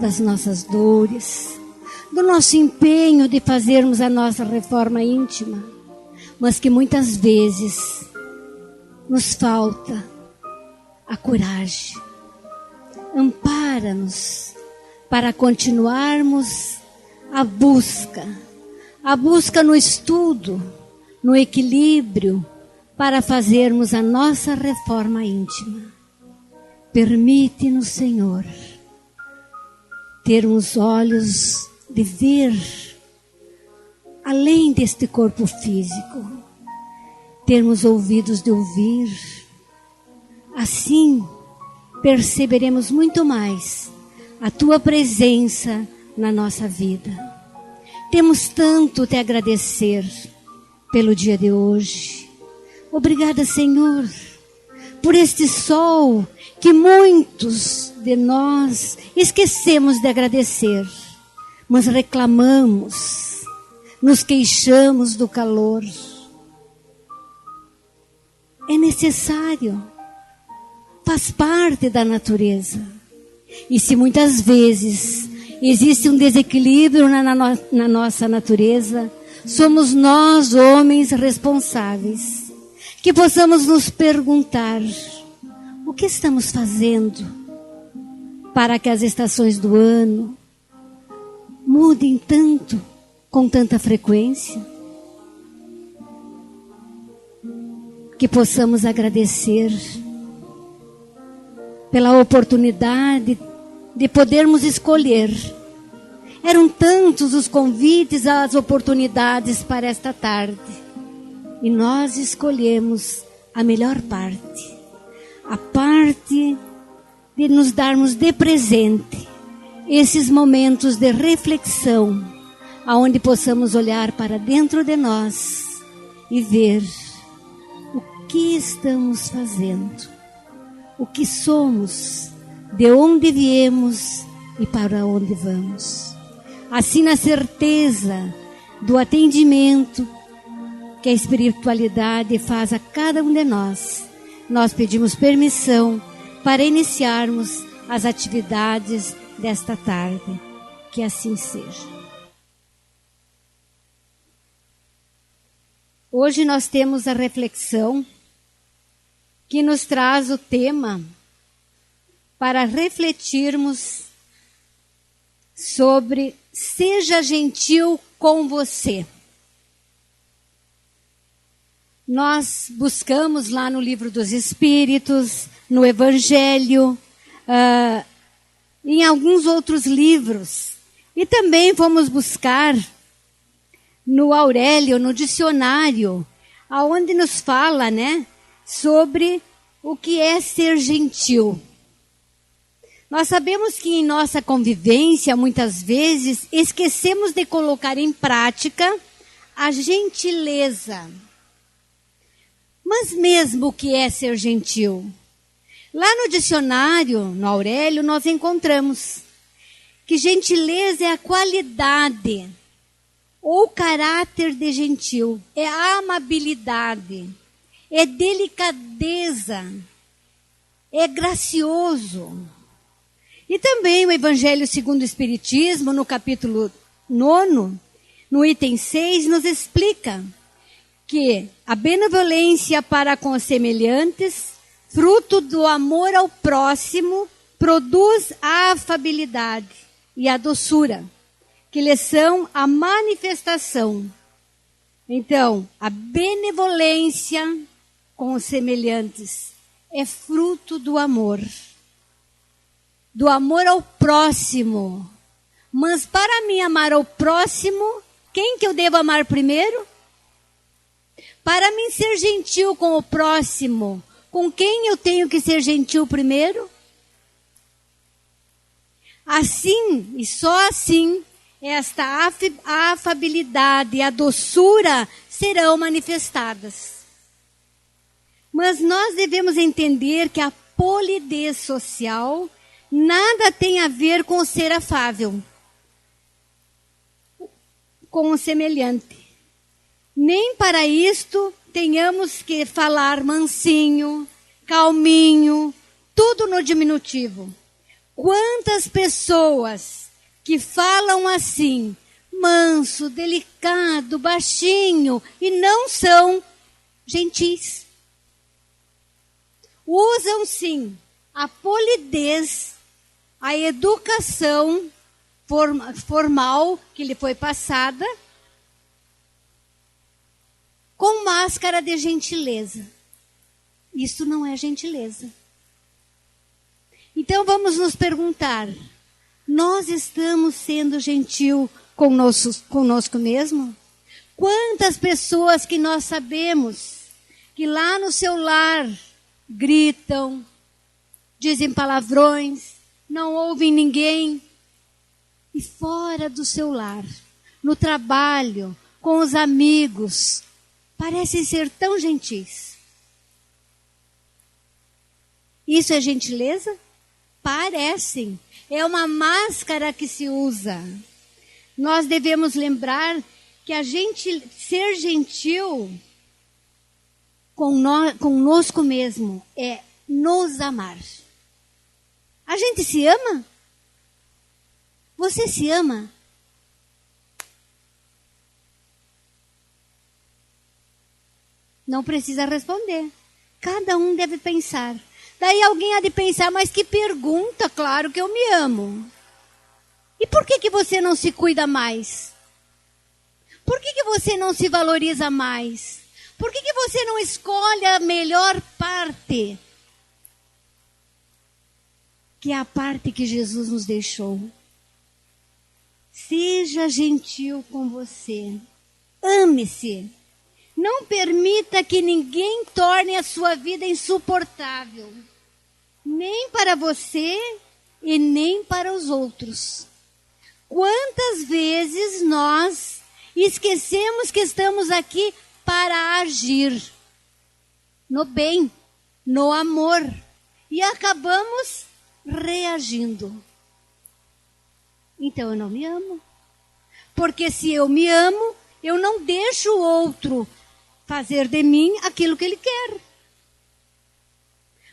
das nossas dores, do nosso empenho de fazermos a nossa reforma íntima, mas que muitas vezes nos falta a coragem. Ampara-nos para continuarmos a busca no estudo, no equilíbrio, para fazermos a nossa reforma íntima. Permite-nos, Senhor, ter uns olhos de ver além deste corpo físico, termos ouvidos de ouvir. Assim, perceberemos muito mais a Tua presença na nossa vida. Temos tanto te agradecer pelo dia de hoje. Obrigada, Senhor, por este sol que muitos de nós esquecemos de agradecer, mas reclamamos, nos queixamos do calor. É necessário, faz parte da natureza. E se muitas vezes existe um desequilíbrio na nossa natureza, somos nós, homens, responsáveis. Que possamos nos perguntar: o que estamos fazendo para que as estações do ano mudem tanto, com tanta frequência? Que possamos agradecer pela oportunidade de podermos escolher. Eram tantos os convites, as oportunidades para esta tarde. E nós escolhemos a melhor parte. A parte de nos darmos de presente esses momentos de reflexão, aonde possamos olhar para dentro de nós e ver o que estamos fazendo, o que somos, de onde viemos e para onde vamos. Assim, na certeza do atendimento que a espiritualidade faz a cada um de nós, nós pedimos permissão para iniciarmos as atividades desta tarde. Que assim seja. Hoje nós temos a reflexão que nos traz o tema para refletirmos sobre seja gentil com você. Nós buscamos lá no Livro dos Espíritos, no Evangelho, em alguns outros livros. E também fomos buscar no Aurélio, no dicionário, aonde nos fala, né, sobre o que é ser gentil. Nós sabemos que em nossa convivência, muitas vezes, esquecemos de colocar em prática a gentileza. Mas mesmo o que é ser gentil? Lá no dicionário, no Aurélio, nós encontramos que gentileza é a qualidade ou caráter de gentil, é a amabilidade, é delicadeza, é gracioso. E também o Evangelho segundo o Espiritismo, no capítulo 9, no item 6, nos explica que a benevolência para com os semelhantes, fruto do amor ao próximo, produz a afabilidade e a doçura, que lhes são a manifestação. Então, a benevolência com os semelhantes é fruto do amor ao próximo. Mas para mim amar ao próximo, quem que eu devo amar primeiro? Para mim ser gentil com o próximo, com quem eu tenho que ser gentil primeiro? Assim, e só assim, esta afabilidade e a doçura serão manifestadas. Mas nós devemos entender que a polidez social nada tem a ver com o ser afável, com o semelhante. Nem para isto tenhamos que falar mansinho, calminho, tudo no diminutivo. Quantas pessoas que falam assim, manso, delicado, baixinho, e não são gentis. Usam sim a polidez, a educação formal que lhe foi passada, com máscara de gentileza. Isso não é gentileza. Então vamos nos perguntar, nós estamos sendo gentil conosco mesmo? Quantas pessoas que nós sabemos que lá no seu lar gritam, dizem palavrões, não ouvem ninguém, e fora do seu lar, no trabalho, com os amigos, parecem ser tão gentis. Isso é gentileza? Parecem. É uma máscara que se usa. Nós devemos lembrar que ser gentil conosco mesmo é nos amar. A gente se ama? Você se ama? Não precisa responder. Cada um deve pensar. Daí alguém há de pensar, mas que pergunta, claro que eu me amo. E por que você não se cuida mais? Por que você não se valoriza mais? Por que você não escolhe a melhor parte? Que é a parte que Jesus nos deixou. Seja gentil com você. Ame-se. Não permita que ninguém torne a sua vida insuportável. Nem para você e nem para os outros. Quantas vezes nós esquecemos que estamos aqui para agir no bem, no amor, e acabamos reagindo. Então eu não me amo. Porque se eu me amo, eu não deixo o outro fazer de mim aquilo que ele quer.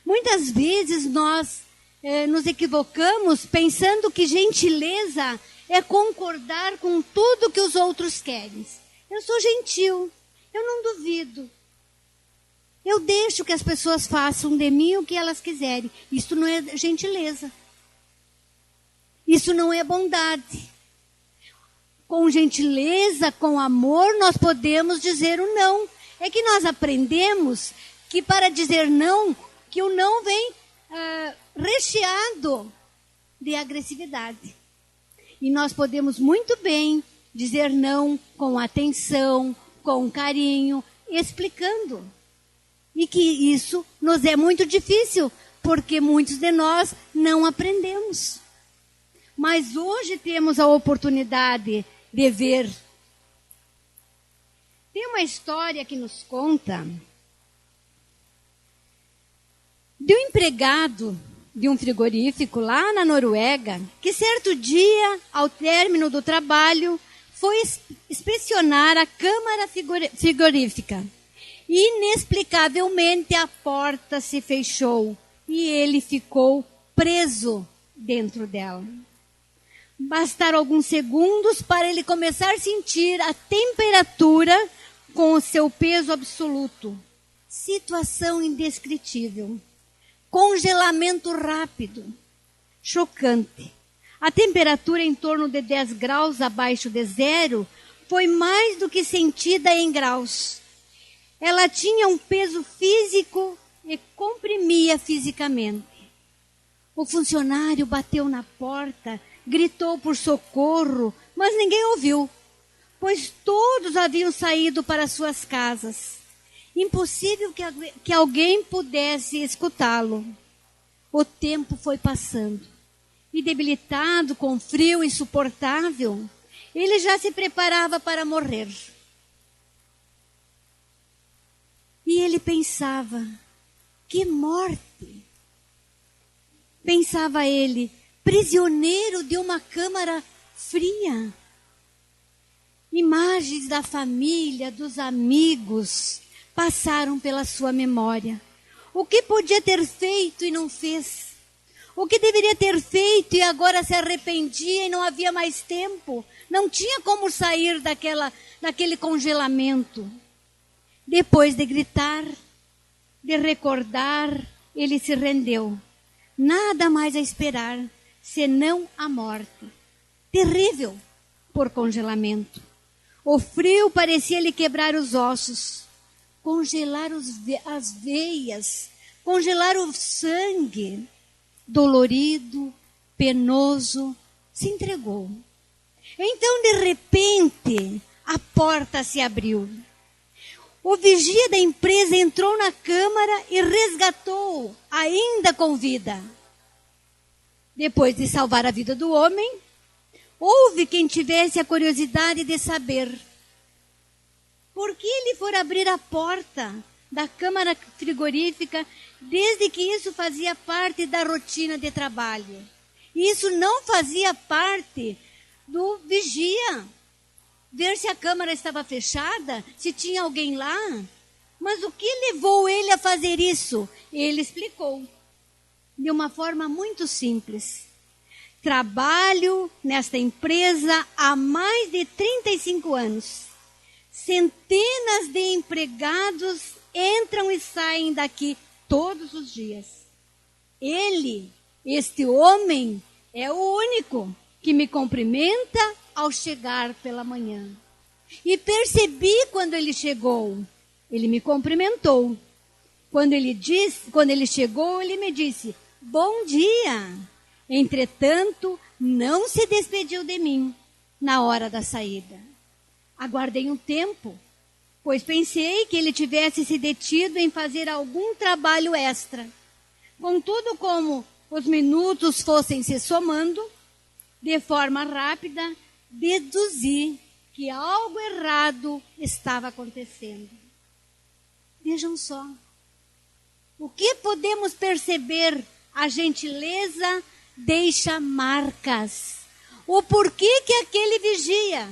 Muitas vezes nós nos equivocamos pensando que gentileza é concordar com tudo que os outros querem. Eu sou gentil, eu não duvido. Eu deixo que as pessoas façam de mim o que elas quiserem. Isso não é gentileza. Isso não é bondade. Com gentileza, com amor, nós podemos dizer o não. É que nós aprendemos que para dizer não, que o não vem recheado de agressividade. E nós podemos muito bem dizer não com atenção, com carinho, explicando. E que isso nos é muito difícil, porque muitos de nós não aprendemos. Mas hoje temos a oportunidade de ver. Tem uma história que nos conta de um empregado de um frigorífico lá na Noruega, que certo dia, ao término do trabalho, foi inspecionar a câmara frigorífica. E, inexplicavelmente, a porta se fechou e ele ficou preso dentro dela. Bastaram alguns segundos para ele começar a sentir a temperatura com o seu peso absoluto. Situação indescritível. Congelamento rápido. Chocante. A temperatura em torno de 10 graus abaixo de zero foi mais do que sentida em graus. Ela tinha um peso físico e comprimia fisicamente. O funcionário bateu na porta, gritou por socorro, mas ninguém ouviu, pois todos haviam saído para suas casas. Impossível que alguém pudesse escutá-lo. O tempo foi passando. E debilitado, com frio insuportável, ele já se preparava para morrer. E ele pensava, que morte! Pensava ele, prisioneiro de uma câmara fria. Imagens da família, dos amigos, passaram pela sua memória. O que podia ter feito e não fez? O que deveria ter feito e agora se arrependia e não havia mais tempo. Não tinha como sair daquele congelamento. Depois de gritar, de recordar, ele se rendeu. Nada mais a esperar, senão a morte. Terrível por congelamento. O frio parecia lhe quebrar os ossos, congelar as veias, congelar o sangue. Dolorido, penoso, se entregou. Então, de repente, a porta se abriu. O vigia da empresa entrou na câmara e resgatou, ainda com vida. Depois de salvar a vida do homem, houve quem tivesse a curiosidade de saber por que ele for abrir a porta da câmara frigorífica, desde que isso fazia parte da rotina de trabalho. Isso não fazia parte do vigia. Ver se a câmara estava fechada, se tinha alguém lá. Mas o que levou ele a fazer isso? Ele explicou, de uma forma muito simples. Trabalho nesta empresa há mais de 35 anos. Centenas de empregados entram e saem daqui todos os dias. Este homem, é o único que me cumprimenta ao chegar pela manhã. E percebi quando ele chegou. Ele me cumprimentou. Quando ele chegou, ele me disse, bom dia. Entretanto, não se despediu de mim na hora da saída. Aguardei um tempo, pois pensei que ele tivesse se detido em fazer algum trabalho extra. Contudo, como os minutos fossem se somando, de forma rápida, deduzi que algo errado estava acontecendo. Vejam só. O que podemos perceber? A gentileza deixa marcas. O porquê que aquele vigia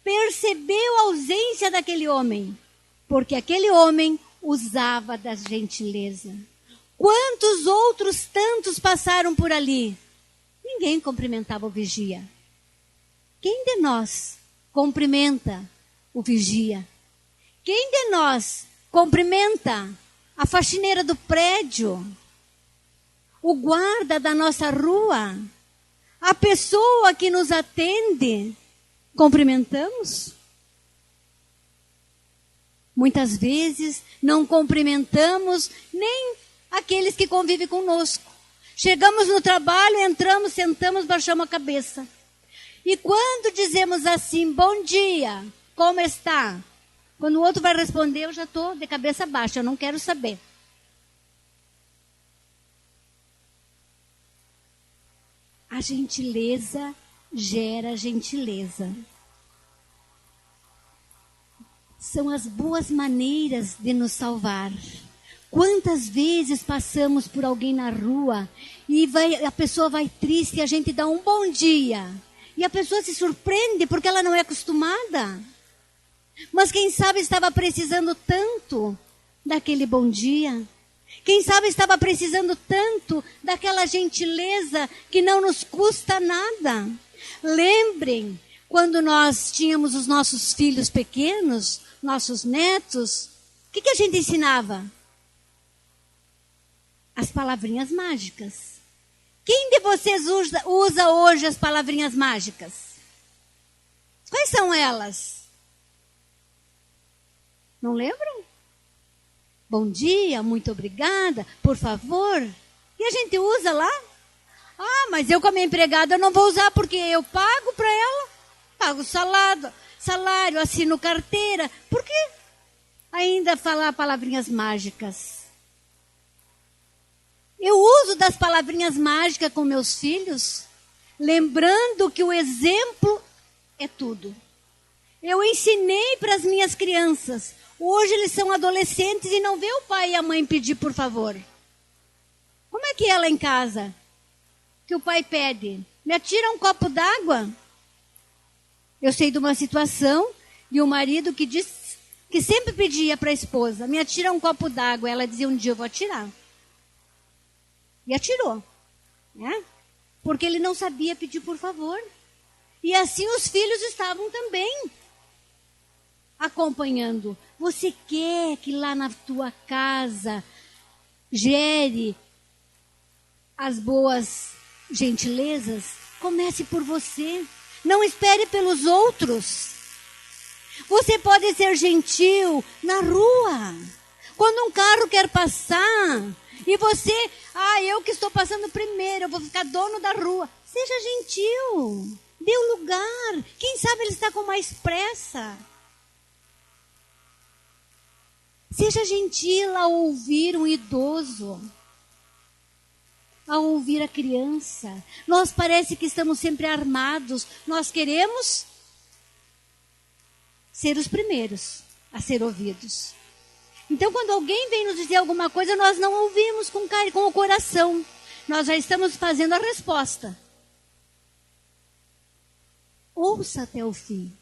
percebeu a ausência daquele homem? Porque aquele homem usava da gentileza. Quantos outros tantos passaram por ali? Ninguém cumprimentava o vigia. Quem de nós cumprimenta o vigia? Quem de nós cumprimenta a faxineira do prédio? O guarda da nossa rua? A pessoa que nos atende? Cumprimentamos? Muitas vezes não cumprimentamos nem aqueles que convivem conosco. Chegamos no trabalho, entramos, sentamos, baixamos a cabeça. E quando dizemos assim, bom dia, como está? Quando o outro vai responder, eu já estou de cabeça baixa, eu não quero saber. A gentileza gera gentileza. São as boas maneiras de nos salvar. Quantas vezes passamos por alguém na rua e a pessoa vai triste e a gente dá um bom dia. E a pessoa se surpreende porque ela não é acostumada. Mas quem sabe estava precisando tanto daquele bom dia. Quem sabe estava precisando tanto daquela gentileza que não nos custa nada. Lembrem, quando nós tínhamos os nossos filhos pequenos, nossos netos, o que a gente ensinava? As palavrinhas mágicas. Quem de vocês usa hoje as palavrinhas mágicas? Quais são elas? Não lembram? Bom dia, muito obrigada, por favor. E a gente usa lá? Ah, mas eu como empregada não vou usar porque eu pago para ela. Pago salário, assino carteira. Por que ainda falar palavrinhas mágicas? Eu uso das palavrinhas mágicas com meus filhos, lembrando que o exemplo é tudo. Eu ensinei para as minhas crianças. Hoje eles são adolescentes e não vê o pai e a mãe pedir por favor. Como é que é lá em casa? Que o pai pede, me atira um copo d'água. Eu sei de uma situação de um marido que sempre pedia para a esposa, me atira um copo d'água. Ela dizia, um dia eu vou atirar. E atirou. né? Porque ele não sabia pedir por favor. E assim os filhos estavam também acompanhando. Você quer que lá na tua casa gere as boas gentilezas? Comece por você. Não espere pelos outros. Você pode ser gentil na rua. Quando um carro quer passar e você, eu que estou passando primeiro, eu vou ficar dono da rua. Seja gentil. Dê o lugar. Quem sabe ele está com mais pressa. Seja gentil ao ouvir um idoso, ao ouvir a criança. Nós parece que estamos sempre armados. Nós queremos ser os primeiros a ser ouvidos. Então, quando alguém vem nos dizer alguma coisa, nós não ouvimos com o coração. Nós já estamos fazendo a resposta. Ouça até o fim.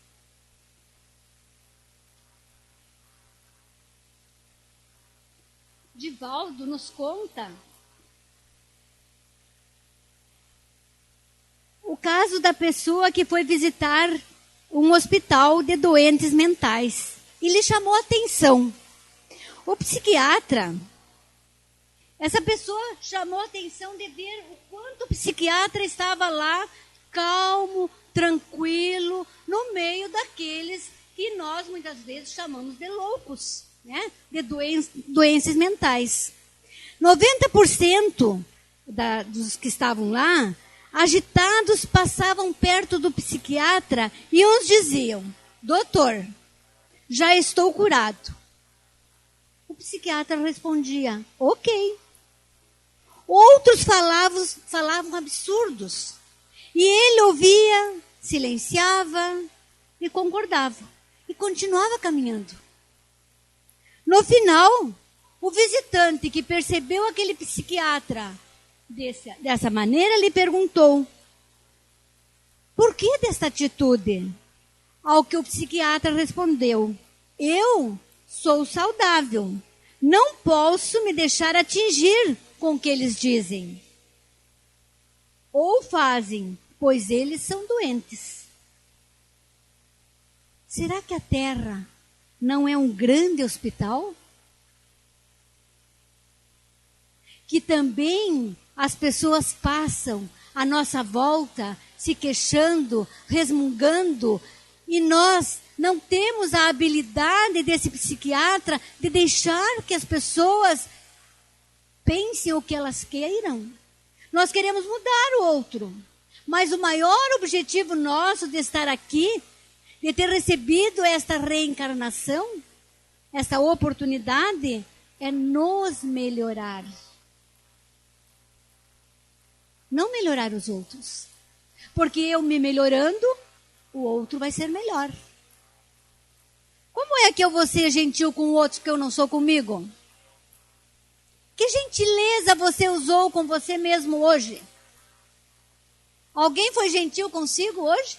Divaldo nos conta o caso da pessoa que foi visitar um hospital de doentes mentais. E lhe chamou a atenção. O psiquiatra, essa pessoa chamou a atenção de ver o quanto o psiquiatra estava lá, calmo, tranquilo, no meio daqueles que nós muitas vezes chamamos de loucos, né? De doenças mentais. 90% dos que estavam lá, agitados, passavam perto do psiquiatra e uns diziam: doutor, já estou curado. O psiquiatra respondia: ok. Outros falavam absurdos. E ele ouvia, silenciava e concordava. E continuava caminhando. No final, o visitante que percebeu aquele psiquiatra dessa maneira lhe perguntou: por que desta atitude? Ao que o psiquiatra respondeu: eu sou saudável. Não posso me deixar atingir com o que eles dizem. Ou fazem, pois eles são doentes. Será que a Terra não é um grande hospital? Que também as pessoas passam à nossa volta se queixando, resmungando, e nós não temos a habilidade desse psiquiatra de deixar que as pessoas pensem o que elas queiram. Nós queremos mudar o outro. Mas o maior objetivo nosso de estar aqui, de ter recebido esta reencarnação, esta oportunidade, é nos melhorar. Não melhorar os outros. Porque eu me melhorando, o outro vai ser melhor. Como é que eu vou ser gentil com o outro que eu não sou comigo? Que gentileza você usou com você mesmo hoje? Alguém foi gentil consigo hoje?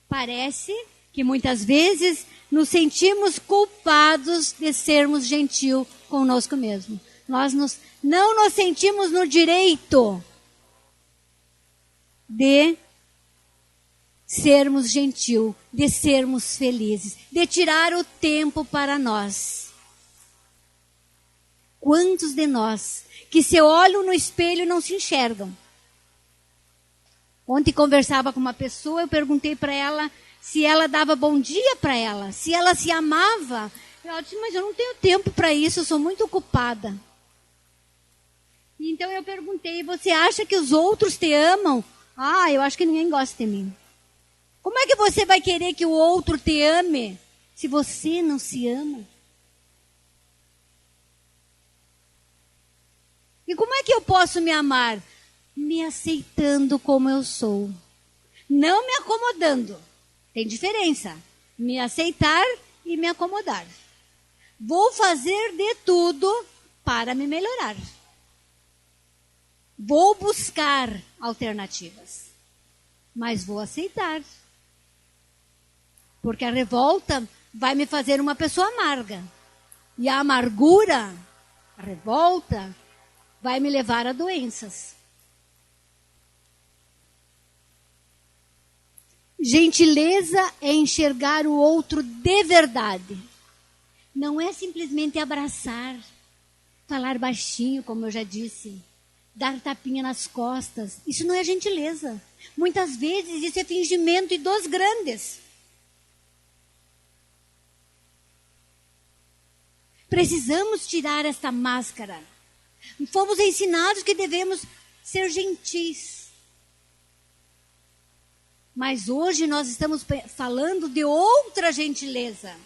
Parece que muitas vezes nos sentimos culpados de sermos gentil conosco mesmo. Nós não nos sentimos no direito de sermos gentil, de sermos felizes, de tirar o tempo para nós. Quantos de nós que se olham no espelho e não se enxergam? Ontem conversava com uma pessoa, eu perguntei para ela se ela dava bom dia para ela, se ela se amava. Ela disse: mas eu não tenho tempo para isso, eu sou muito ocupada. Então eu perguntei: você acha que os outros te amam? Eu acho que ninguém gosta de mim. Como é que você vai querer que o outro te ame se você não se ama? E como é que eu posso me amar? Me aceitando como eu sou. Não me acomodando. Tem diferença. Me aceitar e me acomodar. Vou fazer de tudo para me melhorar. Vou buscar alternativas. Mas vou aceitar. Porque a revolta vai me fazer uma pessoa amarga. E a amargura A revolta vai me levar a doenças. Gentileza é enxergar o outro de verdade. Não é simplesmente abraçar, falar baixinho, como eu já disse, dar tapinha nas costas. Isso não é gentileza. Muitas vezes isso é fingimento e dos grandes. Precisamos tirar esta máscara. Fomos ensinados que devemos ser gentis. Mas hoje nós estamos falando de outra gentileza.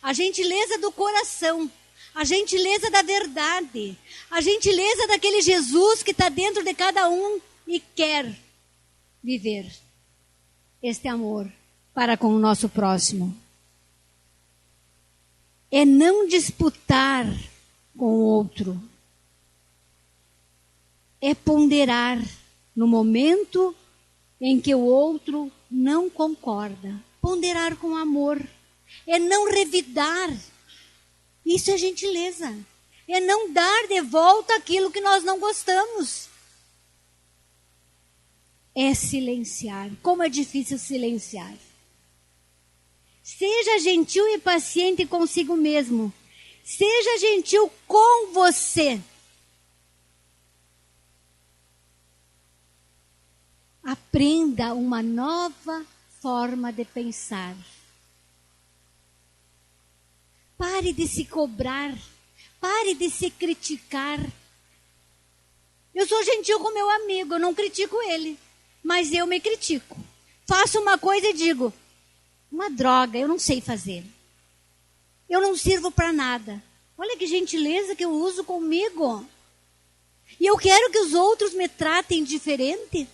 A gentileza do coração. A gentileza da verdade. A gentileza daquele Jesus que está dentro de cada um e quer viver este amor para com o nosso próximo. É não disputar com o outro. É ponderar no momento em que o outro não concorda. Ponderar com amor. É não revidar. Isso é gentileza. É não dar de volta aquilo que nós não gostamos. É silenciar. Como é difícil silenciar. Seja gentil e paciente consigo mesmo. Seja gentil com você. Aprenda uma nova forma de pensar. Pare de se cobrar. Pare de se criticar. Eu sou gentil com meu amigo, eu não critico ele. Mas eu me critico. Faço uma coisa e digo, uma droga, eu não sei fazer. Eu não sirvo para nada. Olha que gentileza que eu uso comigo. E eu quero que os outros me tratem diferente.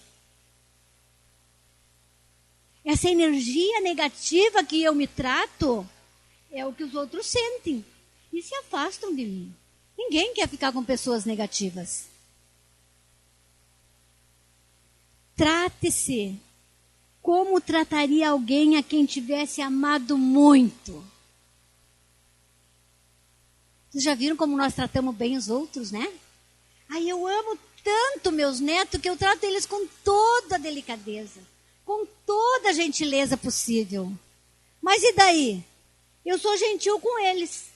Essa energia negativa que eu me trato é o que os outros sentem e se afastam de mim. Ninguém quer ficar com pessoas negativas. Trate-se como trataria alguém a quem tivesse amado muito. Vocês já viram como nós tratamos bem os outros, né? Ai, eu amo tanto meus netos que eu trato eles com toda a delicadeza, com toda a gentileza possível. Mas e daí? Eu sou gentil com eles.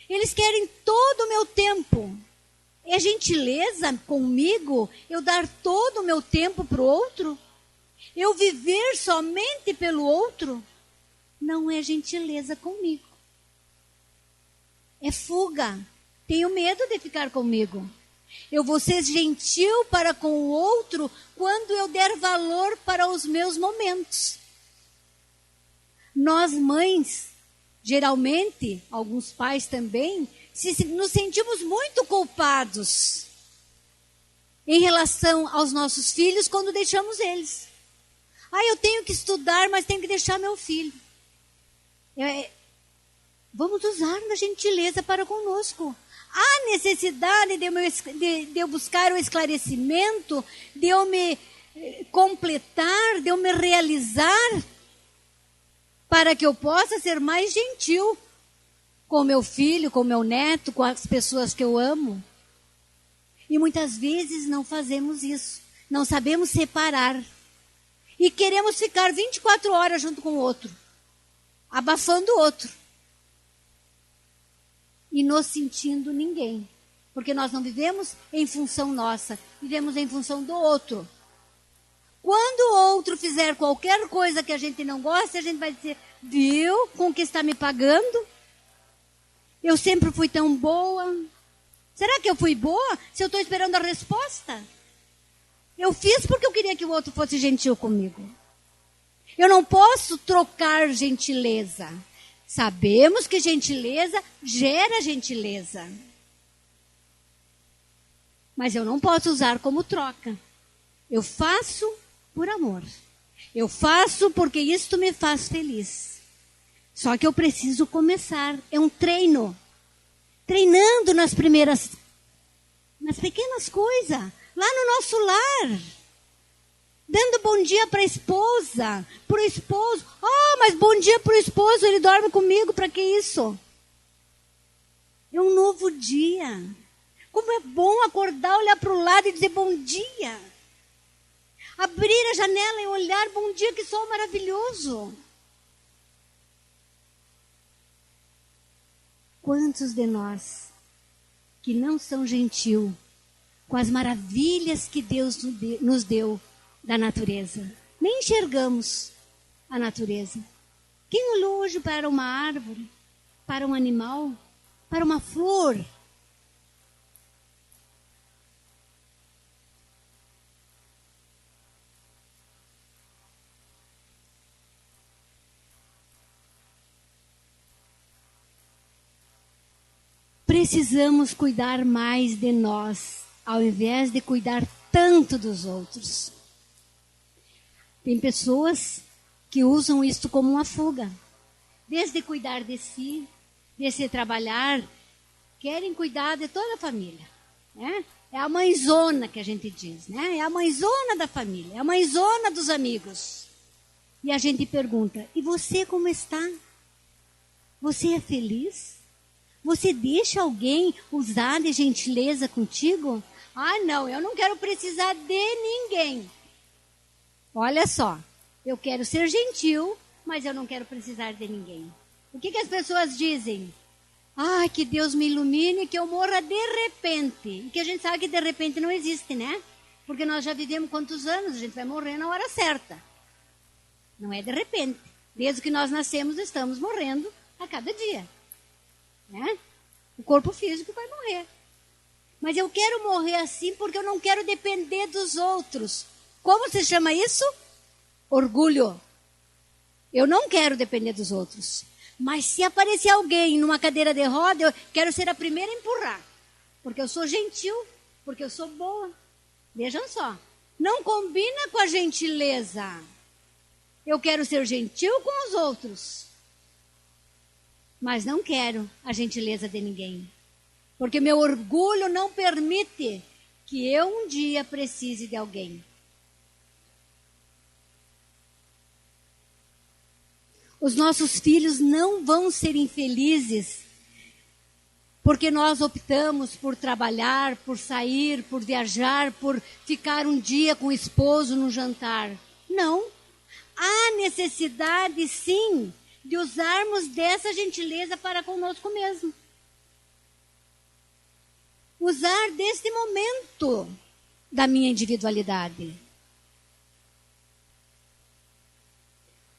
Eles querem todo o meu tempo. É gentileza comigo eu dar todo o meu tempo para o outro? Eu viver somente pelo outro? Não é gentileza comigo. É fuga. Tenho medo de ficar comigo. Eu vou ser gentil para com o outro quando eu der valor para os meus momentos. Nós mães, geralmente, alguns pais também, nos sentimos muito culpados em relação aos nossos filhos quando deixamos eles. Eu tenho que estudar, mas tenho que deixar meu filho. Vamos usar a gentileza para conosco. Há necessidade de eu buscar o esclarecimento, de eu me completar, de eu me realizar, para que eu possa ser mais gentil com meu filho, com meu neto, com as pessoas que eu amo. E muitas vezes não fazemos isso. Não sabemos separar. E queremos ficar 24 horas junto com o outro. Abafando o outro. E nos sentindo ninguém. Porque nós não vivemos em função nossa. Vivemos em função do outro. Quando o outro fizer qualquer coisa que a gente não gosta, a gente vai dizer, viu com o que está me pagando? Eu sempre fui tão boa. Será que eu fui boa se eu estou esperando a resposta? Eu fiz porque eu queria que o outro fosse gentil comigo. Eu não posso trocar gentileza. Sabemos que gentileza gera gentileza. Mas eu não posso usar como troca. Eu faço por amor. Eu faço porque isto me faz feliz. Só que eu preciso começar. É um treino. Treinando nas pequenas coisas. Lá no nosso lar. Dando bom dia para a esposa. Para o esposo. Mas bom dia para o esposo. Ele dorme comigo. Para que isso? É um novo dia. Como é bom acordar, olhar para o lado e dizer bom dia. Abrir a janela e olhar, bom dia, que sol maravilhoso. Quantos de nós que não são gentil com as maravilhas que Deus nos deu da natureza? Nem enxergamos a natureza. Quem olhou hoje para uma árvore, para um animal, para uma flor? Precisamos cuidar mais de nós, ao invés de cuidar tanto dos outros. Tem pessoas que usam isto como uma fuga. Desde cuidar de si, desde trabalhar, querem cuidar de toda a família. Né? É a mãezona que a gente diz, né? É a mãezona da família, é a mãezona dos amigos. E a gente pergunta, e você como está? Você é feliz? Você deixa alguém usar de gentileza contigo? Ah, não, eu não quero precisar de ninguém. Olha só, eu quero ser gentil, mas eu não quero precisar de ninguém. O que as pessoas dizem? Ah, que Deus me ilumine, que eu morra de repente. E que a gente sabe que de repente não existe, né? Porque nós já vivemos quantos anos, a gente vai morrer na hora certa. Não é de repente. Desde que nós nascemos, estamos morrendo a cada dia. Né? O corpo físico vai morrer. Mas eu quero morrer assim porque eu não quero depender dos outros. Como se chama isso? Orgulho. Eu não quero depender dos outros. Mas se aparecer alguém numa cadeira de roda, eu quero ser a primeira a empurrar. Porque eu sou gentil, porque eu sou boa. Vejam só. Não combina com a gentileza. Eu quero ser gentil com os outros. Mas não quero a gentileza de ninguém. Porque meu orgulho não permite que eu um dia precise de alguém. Os nossos filhos não vão ser infelizes porque nós optamos por trabalhar, por sair, por viajar, por ficar um dia com o esposo no jantar. Não. Há necessidade, sim, de usarmos dessa gentileza para conosco mesmo. Usar desse momento da minha individualidade.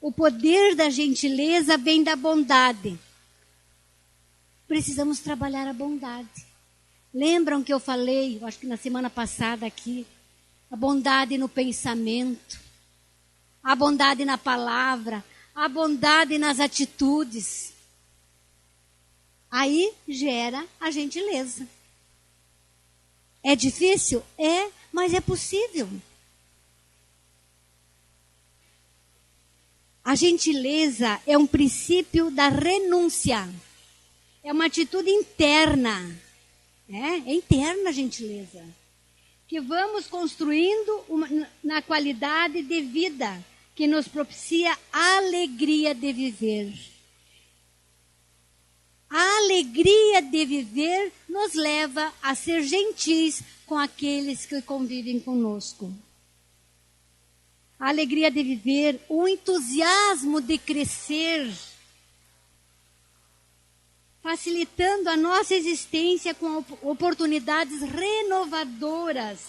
O poder da gentileza vem da bondade. Precisamos trabalhar a bondade. Lembram que eu falei, eu acho que na semana passada aqui, a bondade no pensamento, a bondade na palavra, a bondade nas atitudes. Aí gera a gentileza. É difícil? É, mas é possível. A gentileza é um princípio da renúncia. É uma atitude interna. É interna a gentileza. Que vamos construindo na qualidade de vida que nos propicia a alegria de viver. A alegria de viver nos leva a ser gentis com aqueles que convivem conosco. A alegria de viver, o entusiasmo de crescer, facilitando a nossa existência com oportunidades renovadoras,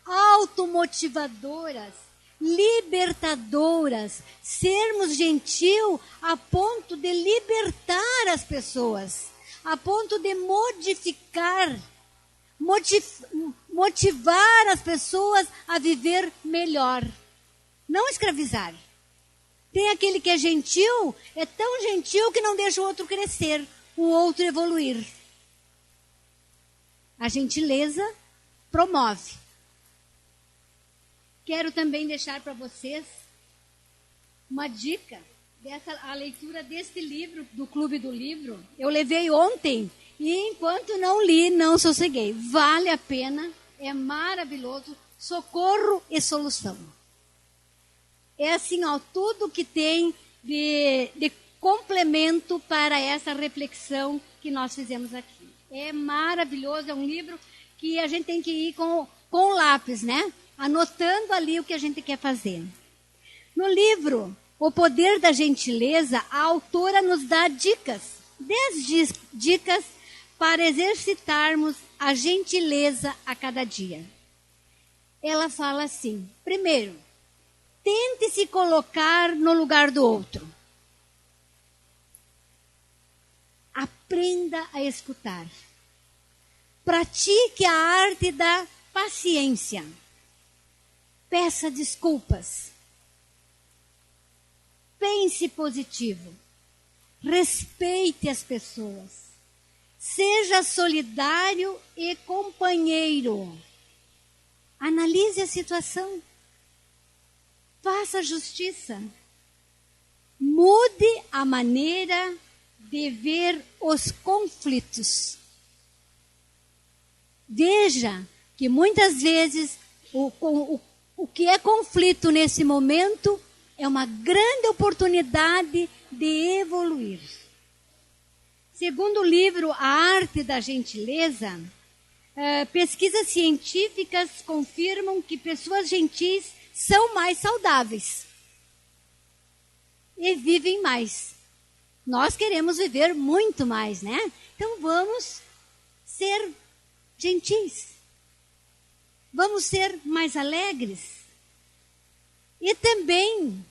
automotivadoras, libertadoras, sermos gentil a ponto de libertar as pessoas, a ponto de modificar, motivar as pessoas a viver melhor, não escravizar. Tem aquele que é gentil, é tão gentil que não deixa o outro crescer, o outro evoluir. A gentileza promove. Quero também deixar para vocês uma dica a leitura deste livro, do Clube do Livro. Eu levei ontem e enquanto não li, não sosseguei. Vale a pena, é maravilhoso. Socorro e solução. É assim, ó, tudo que tem de complemento para essa reflexão que nós fizemos aqui. É maravilhoso, é um livro que a gente tem que ir com o lápis, né? Anotando ali o que a gente quer fazer. No livro O Poder da Gentileza, a autora nos dá dicas, 10 dicas para exercitarmos a gentileza a cada dia. Ela fala assim: primeiro, tente se colocar no lugar do outro. Aprenda a escutar. Pratique a arte da paciência. Peça desculpas. Pense positivo. Respeite as pessoas. Seja solidário e companheiro. Analise a situação. Faça justiça. Mude a maneira de ver os conflitos. Veja que muitas vezes o que é conflito nesse momento é uma grande oportunidade de evoluir. Segundo o livro A Arte da Gentileza, pesquisas científicas confirmam que pessoas gentis são mais saudáveis e vivem mais. Nós queremos viver muito mais, né? Então vamos ser gentis. Vamos ser mais alegres. E também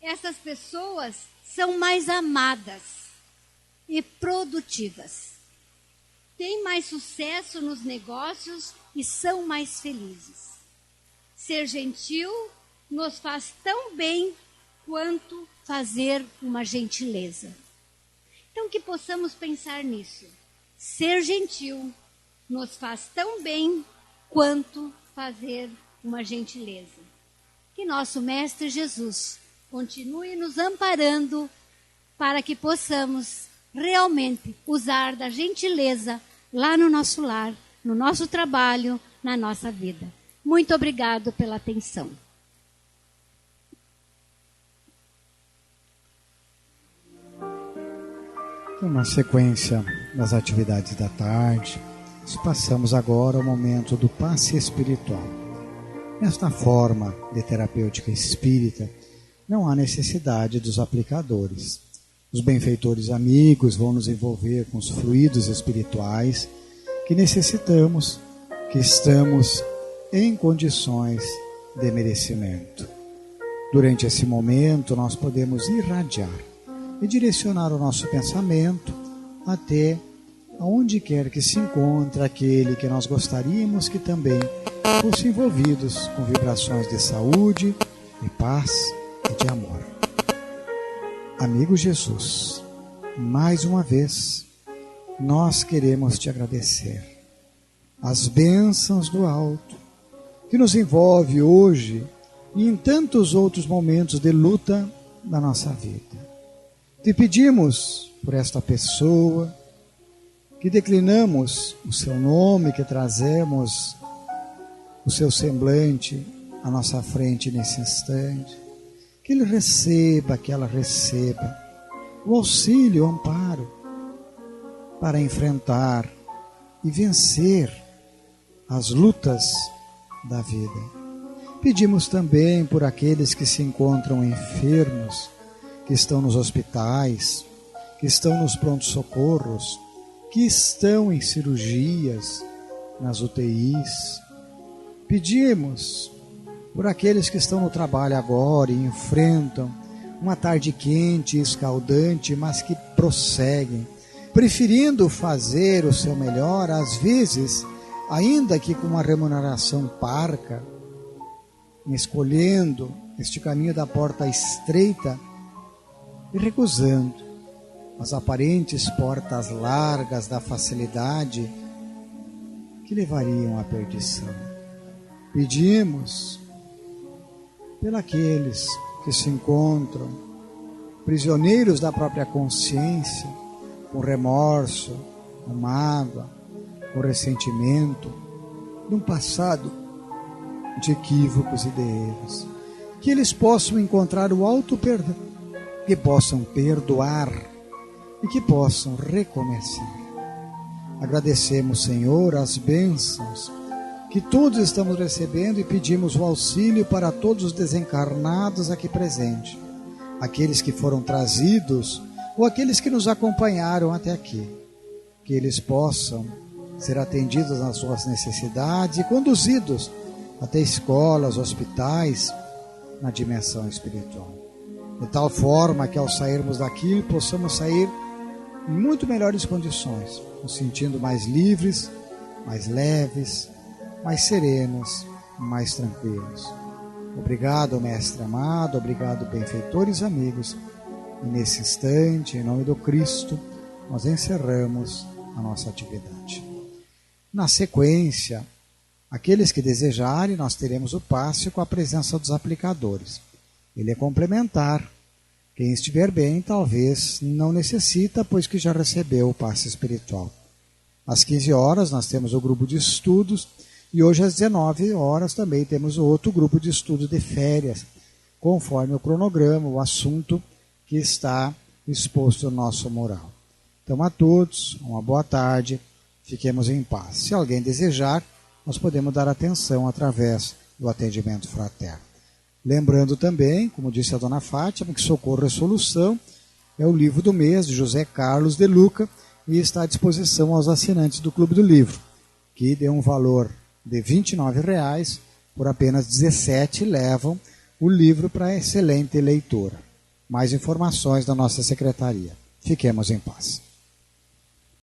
essas pessoas são mais amadas e produtivas. Têm mais sucesso nos negócios e são mais felizes. Ser gentil nos faz tão bem quanto fazer uma gentileza. Então que possamos pensar nisso. Ser gentil nos faz tão bem quanto fazer uma gentileza. Que nosso Mestre Jesus continue nos amparando para que possamos realmente usar da gentileza lá no nosso lar, no nosso trabalho, na nossa vida. Muito obrigado pela atenção. Na sequência das atividades da tarde, passamos agora ao momento do passe espiritual. Nesta forma de terapêutica espírita, não há necessidade dos aplicadores. Os benfeitores amigos vão nos envolver com os fluidos espirituais que necessitamos, que estamos em condições de merecimento. Durante esse momento, nós podemos irradiar e direcionar o nosso pensamento até aonde quer que se encontre aquele que nós gostaríamos que também fosse envolvidos com vibrações de saúde, de paz e de amor. Amigo Jesus, mais uma vez, nós queremos te agradecer. As bênçãos do alto, que nos envolve hoje e em tantos outros momentos de luta da nossa vida. Te pedimos por esta pessoa, que declinamos o seu nome, que trazemos o seu semblante à nossa frente nesse instante, que ele receba, que ela receba o auxílio, o amparo para enfrentar e vencer as lutas da vida. Pedimos também por aqueles que se encontram enfermos, que estão nos hospitais, que estão nos prontos-socorros, que estão em cirurgias, nas UTIs. Pedimos por aqueles que estão no trabalho agora e enfrentam uma tarde quente e escaldante, mas que prosseguem, preferindo fazer o seu melhor, às vezes, ainda que com uma remuneração parca, escolhendo este caminho da porta estreita e recusando as aparentes portas largas da facilidade que levariam à perdição. Pedimos pelos que se encontram prisioneiros da própria consciência, com remorso, com mágoa, com ressentimento, de um passado de equívocos e de erros, que eles possam encontrar o alto perdão, que possam perdoar e que possam recomeçar. Agradecemos, Senhor, as bênçãos que todos estamos recebendo e pedimos o auxílio para todos os desencarnados aqui presentes, aqueles que foram trazidos ou aqueles que nos acompanharam até aqui, que eles possam ser atendidos nas suas necessidades e conduzidos até escolas, hospitais, na dimensão espiritual. De tal forma que ao sairmos daqui possamos sair em muito melhores condições, nos sentindo mais livres, mais leves, mais serenos, mais tranquilos. Obrigado, Mestre amado, obrigado, benfeitores amigos. E nesse instante, em nome do Cristo, nós encerramos a nossa atividade. Na sequência, aqueles que desejarem, nós teremos o passe com a presença dos aplicadores. Ele é complementar. Quem estiver bem, talvez não necessita, pois que já recebeu o passe espiritual. Às 15 horas, nós temos o grupo de estudos. E hoje às 19 horas também temos o outro grupo de estudo de férias, conforme o cronograma, o assunto que está exposto no nosso mural. Então a todos, uma boa tarde, fiquemos em paz. Se alguém desejar, nós podemos dar atenção através do atendimento fraterno. Lembrando também, como disse a dona Fátima, que Socorro e Solução é o livro do mês de José Carlos de Luca e está à disposição aos assinantes do Clube do Livro, que deu um valor de R$ 29, por apenas R$ 17 levam o livro para a excelente leitura. Mais informações da nossa secretaria. Fiquemos em paz.